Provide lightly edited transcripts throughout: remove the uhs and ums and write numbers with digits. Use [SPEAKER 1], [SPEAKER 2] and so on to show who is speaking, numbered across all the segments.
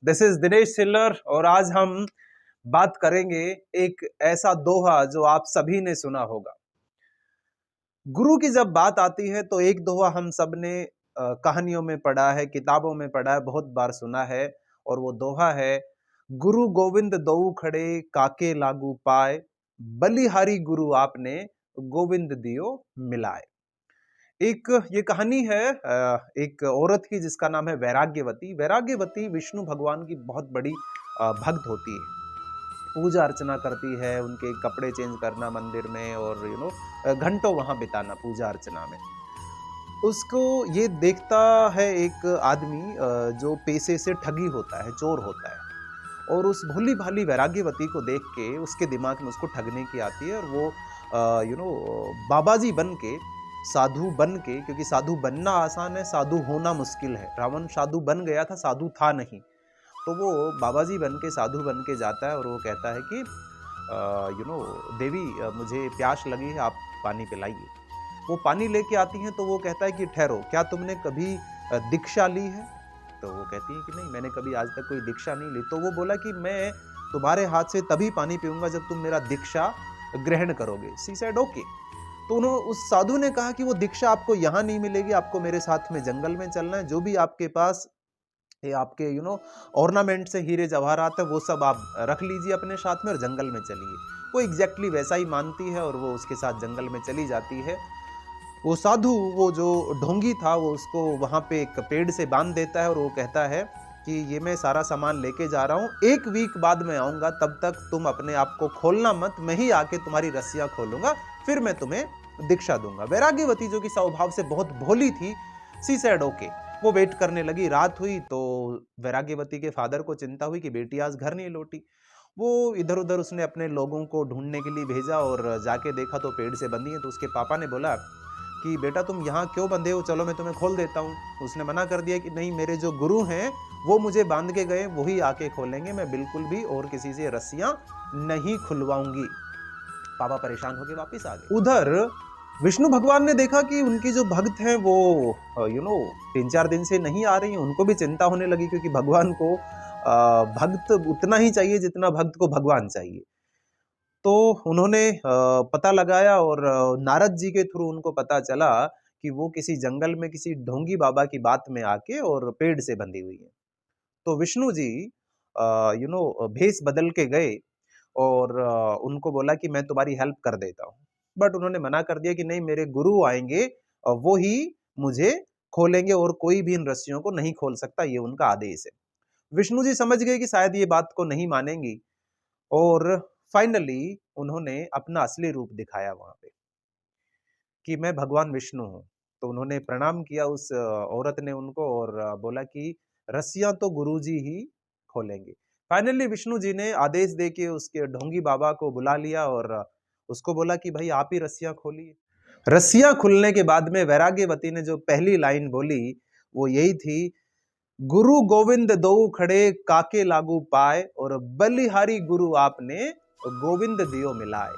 [SPEAKER 1] This is Dinesh सिल्लर और आज हम बात करेंगे एक ऐसा दोहा जो आप सभी ने सुना होगा। गुरु की जब बात आती है तो एक दोहा हम सब ने कहानियों में पढ़ा है, किताबों में पढ़ा है, बहुत बार सुना है और वो दोहा है, गुरु गोविंद दोऊ खड़े काके लागू पाए, बलिहारी गुरु आपने गोविंद दियो मिलाए। एक ये कहानी है एक औरत की जिसका नाम है वैराग्यवती। वैराग्यवती विष्णु भगवान की बहुत बड़ी भक्त होती है, पूजा अर्चना करती है, उनके कपड़े चेंज करना मंदिर में और घंटों वहां बिताना पूजा अर्चना में। उसको ये देखता है एक आदमी जो पैसे से ठगी होता है, चोर होता है, और उस भोली भाली वैराग्यवती को देख के उसके दिमाग में उसको ठगने की आती है और वो बाबा जी बन के, साधु बन के, क्योंकि साधु बनना आसान है, साधु होना मुश्किल है। रावण साधु बन गया था, साधु था नहीं। तो वो बाबा जी बन के, साधु बन के जाता है और वो कहता है कि देवी मुझे प्यास लगी है, आप पानी पिलाइए। वो पानी लेके आती हैं तो वो कहता है कि ठहरो, क्या तुमने कभी दीक्षा ली है? तो वो कहती है कि नहीं, मैंने कभी आज तक कोई दीक्षा नहीं ली। तो वो बोला कि मैं तुम्हारे हाथ से तभी पानी पीऊंगा जब तुम मेरा दीक्षा ग्रहण करोगे। She said okay. तो उन्होंने, उस साधु ने कहा कि वो दीक्षा आपको यहाँ नहीं मिलेगी, आपको मेरे साथ में जंगल में चलना है। जो भी आपके पास ये आपके ऑर्नामेंट से हीरे जवाहरात है वो सब आप रख लीजिए अपने साथ में और जंगल में चलिए। वो एग्जैक्टली वैसा ही मानती है और वो उसके साथ जंगल में चली जाती है। वो साधु, वो जो ढोंगी था, वो उसको वहां पे एक पेड़ से बांध देता है और वो कहता है कि ये मैं सारा सामान लेके जा रहा हूँ, 1 वीक बाद में आऊंगा, तब तक तुम अपने आप को खोलना मत, मैं ही आके तुम्हारी रस्सियां खोलूंगा, फिर मैं तुम्हें दीक्षा दूंगा। वैराग्यवती जो कि स्वभाव से बहुत भोली थी, सी सेड ओके। वो वेट करने लगी। रात हुई तो वैराग्यवती के फादर को चिंता हुई कि बेटी आज घर नहीं लौटी। वो इधर उधर उसने अपने लोगों को ढूंढने के लिए भेजा और जाके देखा तो पेड़ से बंधी है। तो उसके पापा ने बोला कि बेटा तुम यहाँ क्यों बंधे हो, चलो मैं तुम्हें खोल देता हूँ। उसने मना कर दिया कि नहीं, मेरे जो गुरु हैं वो मुझे बांध के गए, वही आके खोलेंगे, मैं बिल्कुल भी और किसी से रस्सियां नहीं खुलवाऊंगी। पापा परेशान होकर वापिस आ गए। उधर विष्णु भगवान ने देखा कि उनकी जो भक्त हैं वो 3-4 दिन से नहीं आ रही हैं। उनको भी चिंता होने लगी, क्योंकि भगवान को भक्त उतना ही चाहिए जितना भक्त को भगवान चाहिए। तो उन्होंने पता लगाया और नारद जी के थ्रू उनको पता चला कि वो किसी जंगल में किसी ढोंगी बाबा की बात में आके और पेड़ से बंधी हुई है। तो विष्णु जी भेष बदल के गए और उनको बोला कि मैं तुम्हारी हेल्प कर देता हूँ। बट उन्होंने मना कर दिया कि नहीं, मेरे गुरु आएंगे और वो ही मुझे खोलेंगे और कोई भी इन रस्सियों को नहीं खोल सकता, ये उनका आदेश है। विष्णु जी समझ गए कि शायद ये बात को नहीं मानेंगी और फाइनली उन्होंने अपना असली रूप दिखाया वहां पे कि मैं भगवान विष्णु हूँ। तो उन्होंने प्रणाम किया उस औरत ने उनको और बोला कि रस्सियां तो गुरुजी ही खोलेंगे। फाइनली विष्णु जी ने आदेश दे के उसके ढोंगी बाबा को बुला लिया और उसको बोला कि भाई आप ही रस्सियां खोलिए। रस्सियां खुलने के बाद में वैराग्यवती ने जो पहली लाइन बोली वो यही थी, गुरु गोविंद दोऊ खड़े काके लागू पाए, और बलिहारी गुरु आपने गोविंद दियो मिलाए।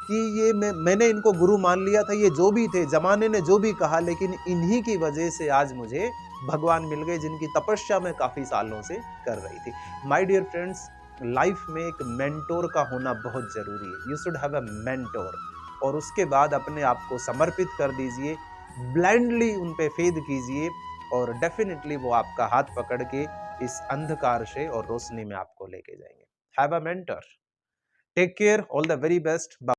[SPEAKER 1] कि ये मैंने इनको गुरु मान लिया था, ये जो भी थे, जमाने ने जो भी कहा, लेकिन इन्हीं की वजह से आज मुझे भगवान मिल गए, जिनकी तपस्या मैं काफी सालों से कर रही थी। माय डियर फ्रेंड्स, लाइफ में एक मेंटोर का होना बहुत जरूरी है। You should have a mentor. और उसके बाद अपने आप को समर्पित कर दीजिए, ब्लाइंडली उन पे फेद कीजिए और डेफिनेटली वो आपका हाथ पकड़ के इस अंधकार से और रोशनी में आपको लेके जाएंगे। Have a mentor. Take care, all the very best.